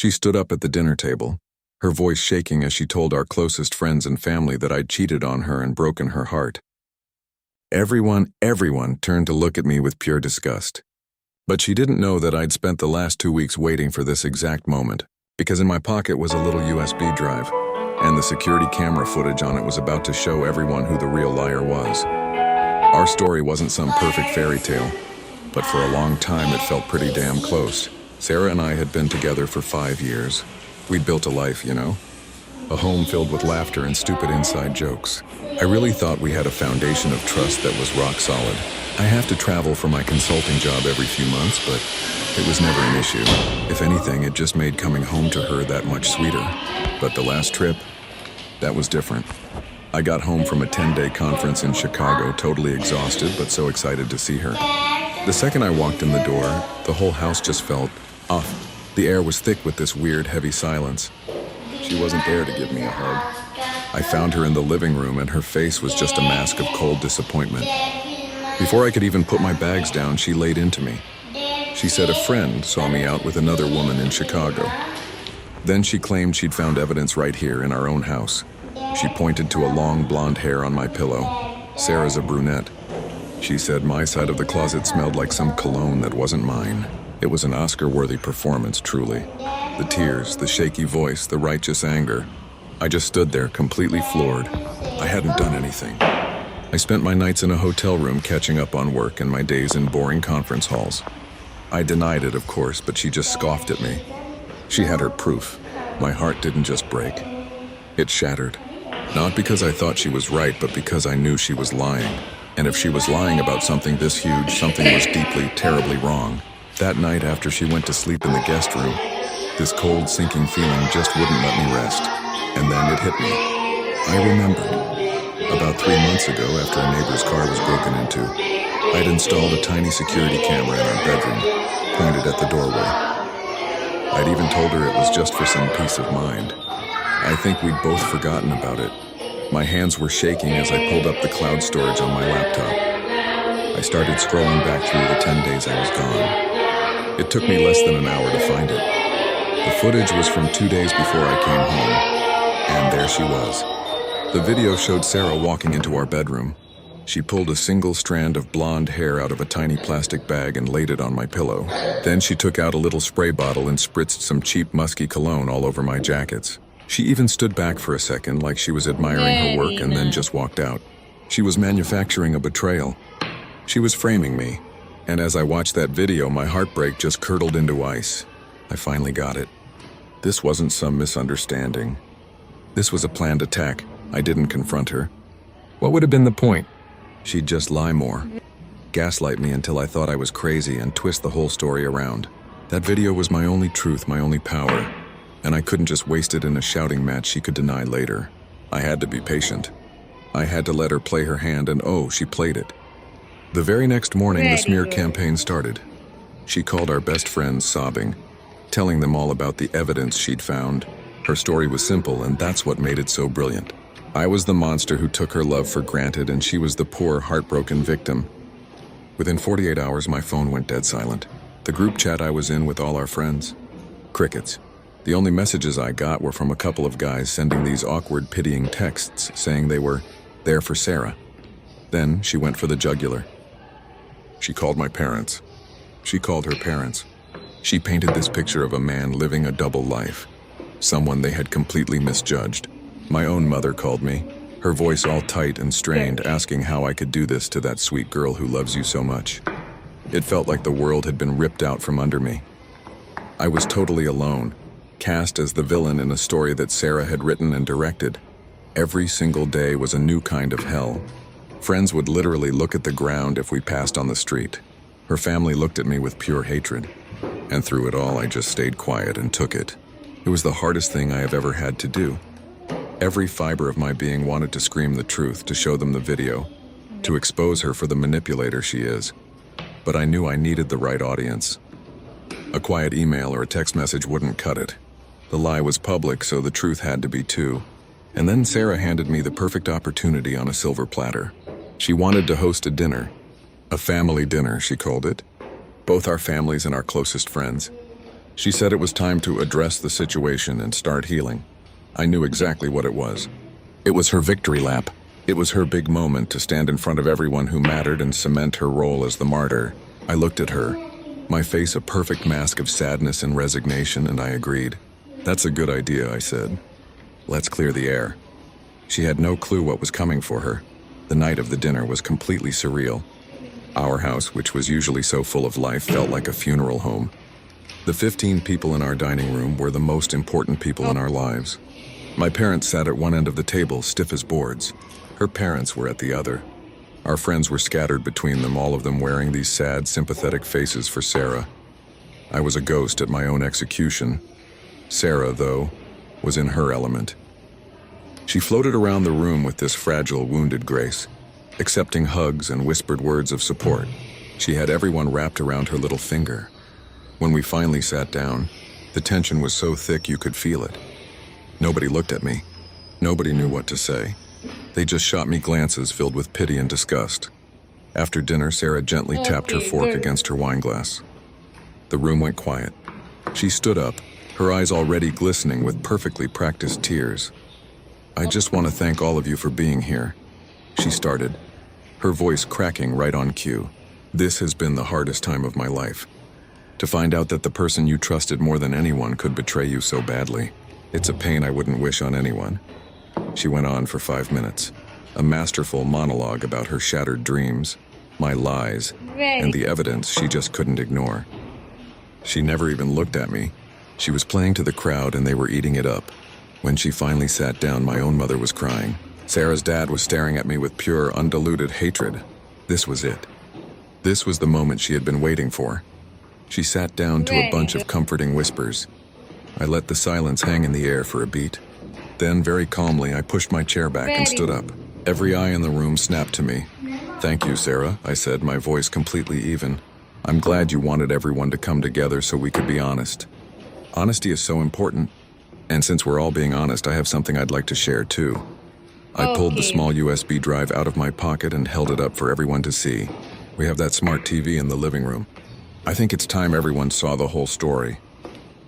She stood up at the dinner table, her voice shaking as she told our closest friends and family that I'd cheated on her and broken her heart. Everyone turned to look at me with pure disgust. But she didn't know that I'd spent the last 2 weeks waiting for this exact moment, because in my pocket was a little USB drive, and the security camera footage on it was about to show everyone who the real liar was. Our story wasn't some perfect fairy tale, but for a long time it felt pretty damn close. Sarah and I had been together for 5 years. We'd built a life, you know? A home filled with laughter and stupid inside jokes. I really thought we had a foundation of trust that was rock solid. I have to travel for my consulting job every few months, but it was never an issue. If anything, it just made coming home to her that much sweeter. But the last trip, that was different. I got home from a 10-day conference in Chicago, totally exhausted, but so excited to see her. The second I walked in the door, the whole house just felt off. The air was thick with this weird, heavy silence. She wasn't there to give me a hug. I found her in the living room, and her face was just a mask of cold disappointment. Before I could even put my bags down, she laid into me. She said a friend saw me out with another woman in Chicago. Then she claimed she'd found evidence right here in our own house. She pointed to a long blonde hair on my pillow. Sarah's a brunette. She said my side of the closet smelled like some cologne that wasn't mine. It was an Oscar-worthy performance, truly. The tears, the shaky voice, the righteous anger. I just stood there, completely floored. I hadn't done anything. I spent my nights in a hotel room catching up on work and my days in boring conference halls. I denied it, of course, but she just scoffed at me. She had her proof. My heart didn't just break. It shattered. Not because I thought she was right, but because I knew she was lying. And if she was lying about something this huge, something was deeply, terribly wrong. That night after she went to sleep in the guest room, this cold, sinking feeling just wouldn't let me rest. And then it hit me. I remembered. About 3 months ago, after a neighbor's car was broken into, I'd installed a tiny security camera in our bedroom, pointed at the doorway. I'd even told her it was just for some peace of mind. I think we'd both forgotten about it. My hands were shaking as I pulled up the cloud storage on my laptop. I started scrolling back through the 10 days I was gone. It took me less than an hour to find it. The footage was from 2 days before I came home, and there she was. The video showed Sarah walking into our bedroom. She pulled a single strand of blonde hair out of a tiny plastic bag and laid it on my pillow. Then she took out a little spray bottle and spritzed some cheap musky cologne all over my jackets. She even stood back for a second like she was admiring her work and then just walked out. She was manufacturing a betrayal. She was framing me. And as I watched that video, my heartbreak just curdled into ice. I finally got it. This wasn't some misunderstanding. This was a planned attack. I didn't confront her. What would have been the point? She'd just lie more, gaslight me until I thought I was crazy and twist the whole story around. That video was my only truth, my only power, and I couldn't just waste it in a shouting match she could deny later. I had to be patient. I had to let her play her hand, and oh, she played it. The very next morning, the smear campaign started. She called our best friends sobbing, telling them all about the evidence she'd found. Her story was simple, and that's what made it so brilliant. I was the monster who took her love for granted, and she was the poor, heartbroken victim. Within 48 hours, my phone went dead silent. The group chat I was in with all our friends. Crickets. The only messages I got were from a couple of guys sending these awkward, pitying texts saying they were there for Sarah. Then she went for the jugular. She called my parents. She called her parents. She painted this picture of a man living a double life. Someone they had completely misjudged. My own mother called me, her voice all tight and strained, asking how I could do this to that sweet girl who loves you so much. It felt like the world had been ripped out from under me. I was totally alone, cast as the villain in a story that Sarah had written and directed. Every single day was a new kind of hell. Friends would literally look at the ground if we passed on the street. Her family looked at me with pure hatred. And through it all, I just stayed quiet and took it. It was the hardest thing I have ever had to do. Every fiber of my being wanted to scream the truth, to show them the video, to expose her for the manipulator she is. But I knew I needed the right audience. A quiet email or a text message wouldn't cut it. The lie was public, so the truth had to be too. And then Sarah handed me the perfect opportunity on a silver platter. She wanted to host a dinner. A family dinner, she called it. Both our families and our closest friends. She said it was time to address the situation and start healing. I knew exactly what it was. It was her victory lap. It was her big moment to stand in front of everyone who mattered and cement her role as the martyr. I looked at her, my face a perfect mask of sadness and resignation, and I agreed. "That's a good idea," I said. "Let's clear the air." She had no clue what was coming for her. The night of the dinner was completely surreal. Our house, which was usually so full of life, felt like a funeral home. The 15 people in our dining room were the most important people in our lives. My parents sat at one end of the table, stiff as boards. Her parents were at the other. Our friends were scattered between them, all of them wearing these sad, sympathetic faces for Sarah. I was a ghost at my own execution. Sarah, though, was in her element. She floated around the room with this fragile, wounded grace, accepting hugs and whispered words of support. She had everyone wrapped around her little finger. When we finally sat down, the tension was so thick you could feel it. Nobody looked at me. Nobody knew what to say. They just shot me glances filled with pity and disgust. After dinner, Sarah gently tapped her fork against her wineglass. The room went quiet. She stood up, her eyes already glistening with perfectly practiced tears. "I just want to thank all of you for being here," she started, her voice cracking right on cue. "This has been the hardest time of my life. To find out that the person you trusted more than anyone could betray you so badly. It's a pain I wouldn't wish on anyone." She went on for 5 minutes, a masterful monologue about her shattered dreams, my lies, and the evidence she just couldn't ignore. She never even looked at me. She was playing to the crowd and they were eating it up. When she finally sat down, my own mother was crying. Sarah's dad was staring at me with pure, undiluted hatred. This was it. This was the moment she had been waiting for. She sat down to a bunch of comforting whispers. I let the silence hang in the air for a beat. Then, very calmly, I pushed my chair back and stood up. Every eye in the room snapped to me. "Thank you, Sarah," I said, my voice completely even. "I'm glad you wanted everyone to come together so we could be honest. Honesty is so important. And since we're all being honest, I have something I'd like to share too." I pulled the small USB drive out of my pocket and held it up for everyone to see. We have that smart TV in the living room. I think it's time everyone saw the whole story.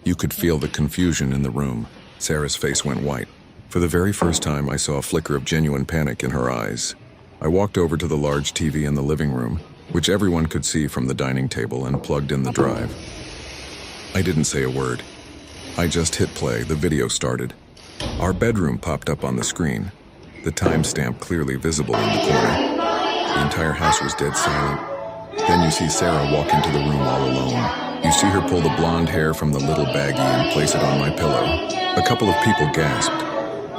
You could feel the confusion in the room. Sarah's face went white. For the very first time, I saw a flicker of genuine panic in her eyes. I walked over to the large TV in the living room, which everyone could see from the dining table, and plugged in the drive. I didn't say a word. I just hit play. The video started. Our bedroom popped up on the screen, the timestamp clearly visible in the corner. The entire house was dead silent. Then you see Sarah walk into the room all alone. You see her pull the blonde hair from the little baggie and place it on my pillow. A couple of people gasped.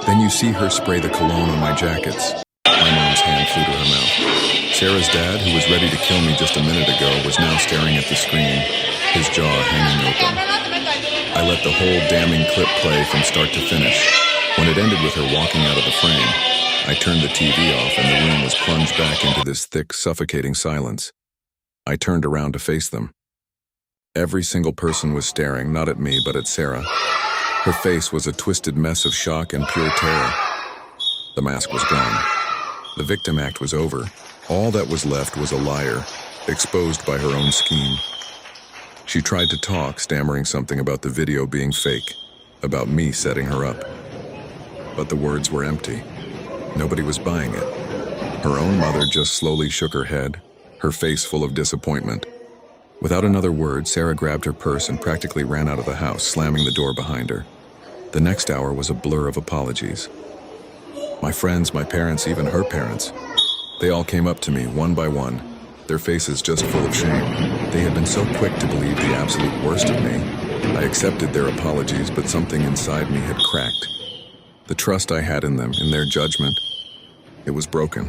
Then you see her spray the cologne on my jackets. My mom's hand flew to her mouth. Sarah's dad, who was ready to kill me just a minute ago, was now staring at the screen, his jaw hanging open. I let the whole damning clip play from start to finish. When it ended with her walking out of the frame, I turned the TV off and the room was plunged back into this thick, suffocating silence. I turned around to face them. Every single person was staring, not at me, but at Sarah. Her face was a twisted mess of shock and pure terror. The mask was gone. The victim act was over. All that was left was a liar, exposed by her own scheme. She tried to talk, stammering something about the video being fake, about me setting her up. But the words were empty. Nobody was buying it. Her own mother just slowly shook her head, her face full of disappointment. Without another word, Sarah grabbed her purse and practically ran out of the house, slamming the door behind her. The next hour was a blur of apologies. My friends, my parents, even her parents, they all came up to me one by one, their faces just full of shame. They had been so quick to believe the absolute worst of me. I accepted their apologies, but something inside me had cracked. The trust I had in them, in their judgment, it was broken.